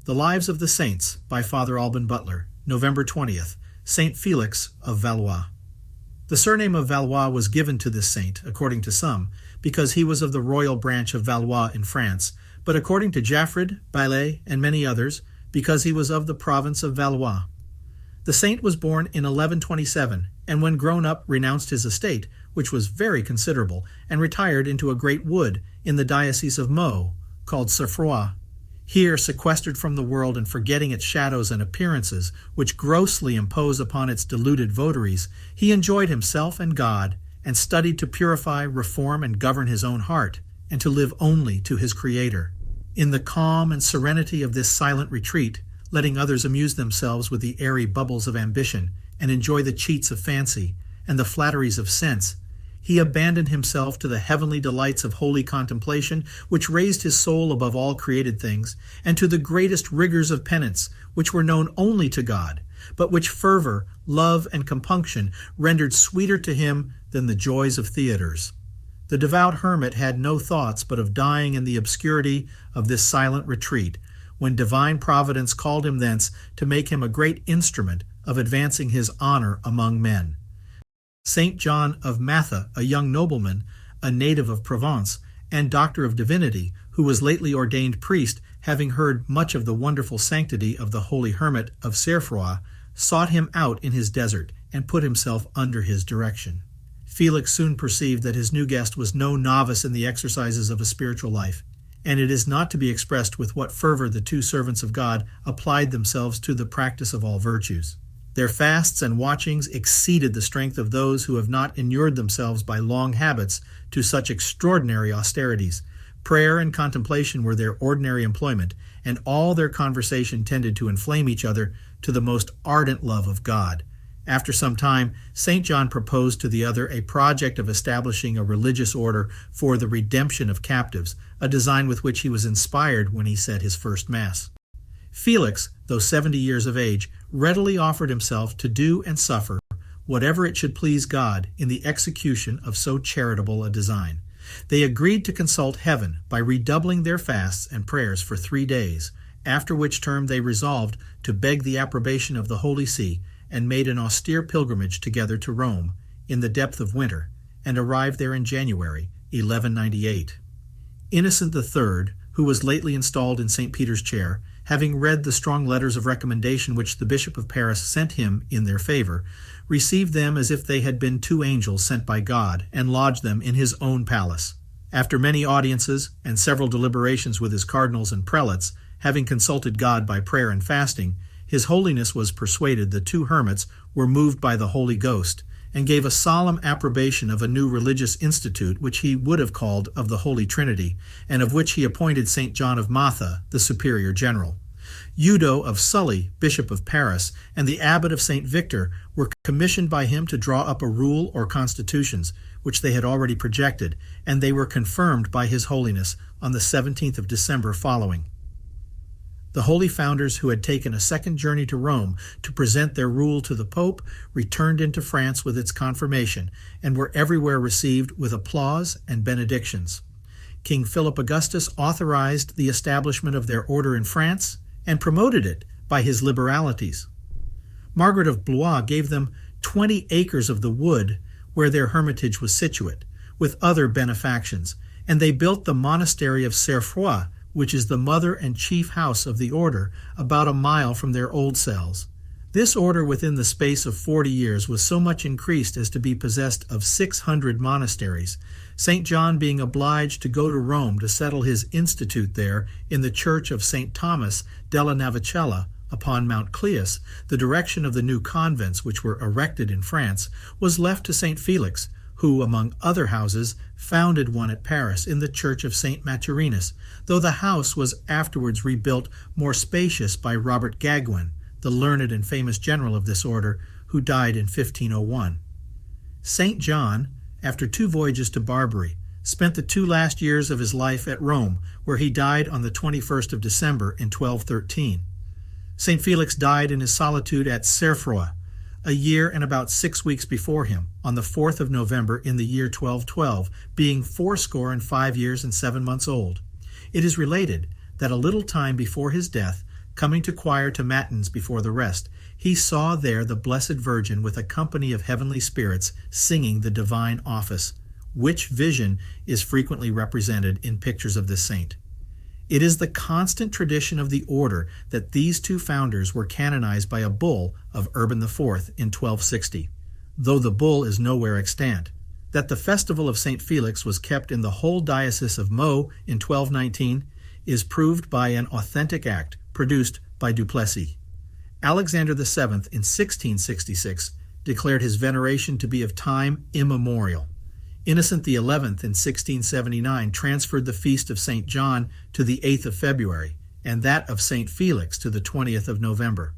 The Lives of the Saints by Father Alban Butler, November 20th, Saint Felix of Valois. The surname of Valois was given to this saint, according to some, because he was of the royal branch of Valois in France, but according to Jaffred, Baillet, and many others, because he was of the province of Valois. The saint was born in 1127, and when grown up renounced his estate, which was very considerable, and retired into a great wood in the diocese of Meaux, called Cerfroid. Here, sequestered from the world and forgetting its shadows and appearances, which grossly impose upon its deluded votaries, he enjoyed himself and God, and studied to purify, reform, and govern his own heart, and to live only to his Creator. In the calm and serenity of this silent retreat, letting others amuse themselves with the airy bubbles of ambition, and enjoy the cheats of fancy, and the flatteries of sense, he abandoned himself to the heavenly delights of holy contemplation, which raised his soul above all created things, and to the greatest rigors of penance, which were known only to God, but which fervor, love, and compunction rendered sweeter to him than the joys of theaters. The devout hermit had no thoughts but of dying in the obscurity of this silent retreat, when divine Providence called him thence to make him a great instrument of advancing his honor among men. Saint John of Matha, a young nobleman, a native of Providence, and doctor of divinity, who was lately ordained priest, having heard much of the wonderful sanctity of the holy hermit of Cerfroid, sought him out in his desert, and put himself under his direction. Felix soon perceived that his new guest was no novice in the exercises of a spiritual life, and it is not to be expressed with what fervor the two servants of God applied themselves to the practice of all virtues. Their fasts and watchings exceeded the strength of those who have not inured themselves by long habits to such extraordinary austerities. Prayer and contemplation were their ordinary employment, and all their conversation tended to inflame each other to the most ardent love of God. After some time, St. John proposed to the other a project of establishing a religious order for the redemption of captives, a design with which he was inspired when he said his first Mass. Felix, though 70 years of age, readily offered himself to do and suffer whatever it should please God in the execution of so charitable a design. They agreed to consult heaven by redoubling their fasts and prayers for 3 days, after which term they resolved to beg the approbation of the Holy See, and made an austere pilgrimage together to Rome in the depth of winter, and arrived there in January, 1198. Innocent III, who was lately installed in St. Peter's chair, having read the strong letters of recommendation which the Bishop of Paris sent him in their favor, received them as if they had been 2 angels sent by God, and lodged them in his own palace. After many audiences and several deliberations with his cardinals and prelates, having consulted God by prayer and fasting, His Holiness was persuaded the 2 hermits were moved by the Holy Ghost, and gave a solemn approbation of a new religious institute which he would have called of the Holy Trinity, and of which he appointed St. John of Matha, the superior general. Udo of Sully, Bishop of Paris, and the abbot of St. Victor were commissioned by him to draw up a rule or constitutions, which they had already projected, and they were confirmed by His Holiness on the 17th of December following. The holy founders, who had taken a second journey to Rome to present their rule to the Pope, returned into France with its confirmation, and were everywhere received with applause and benedictions. King Philip Augustus authorized the establishment of their order in France, and promoted it by his liberalities. Margaret of Blois gave them 20 acres of the wood where their hermitage was situate, with other benefactions, and they built the monastery of Cerfroid, which is the mother and chief house of the order, about a mile from their old cells. This order within the space of 40 years was so much increased as to be possessed of 600 monasteries, St. John being obliged to go to Rome to settle his institute there in the church of St. Thomas della Navicella upon Mount Cleus. The direction of the new convents which were erected in France was left to St. Felix, who, among other houses, founded one at Paris in the church of St. Maturinus, though the house was afterwards rebuilt more spacious by Robert Gaguen, the learned and famous general of this order, who died in 1501. St. John, after 2 voyages to Barbary, spent the 2 last years of his life at Rome, where he died on the 21st of December in 1213. St. Felix died in his solitude at Cerfroid, a year and about 6 weeks before him, on the 4th of November in the year 1212, being 65 years and 7 months old. It is related that a little time before his death, coming to choir to matins before the rest, he saw there the Blessed Virgin with a company of heavenly spirits singing the divine office, which vision is frequently represented in pictures of this saint. It is the constant tradition of the order that these two founders were canonized by a bull of Urban IV in 1260, though the bull is nowhere extant. That the festival of St. Felix was kept in the whole diocese of Meaux in 1219 is proved by an authentic act produced by Duplessis. Alexander VII in 1666 declared his veneration to be of time immemorial. Innocent XI in 1679 transferred the feast of St. John to the 8th of February, and that of St. Felix to the 20th of November.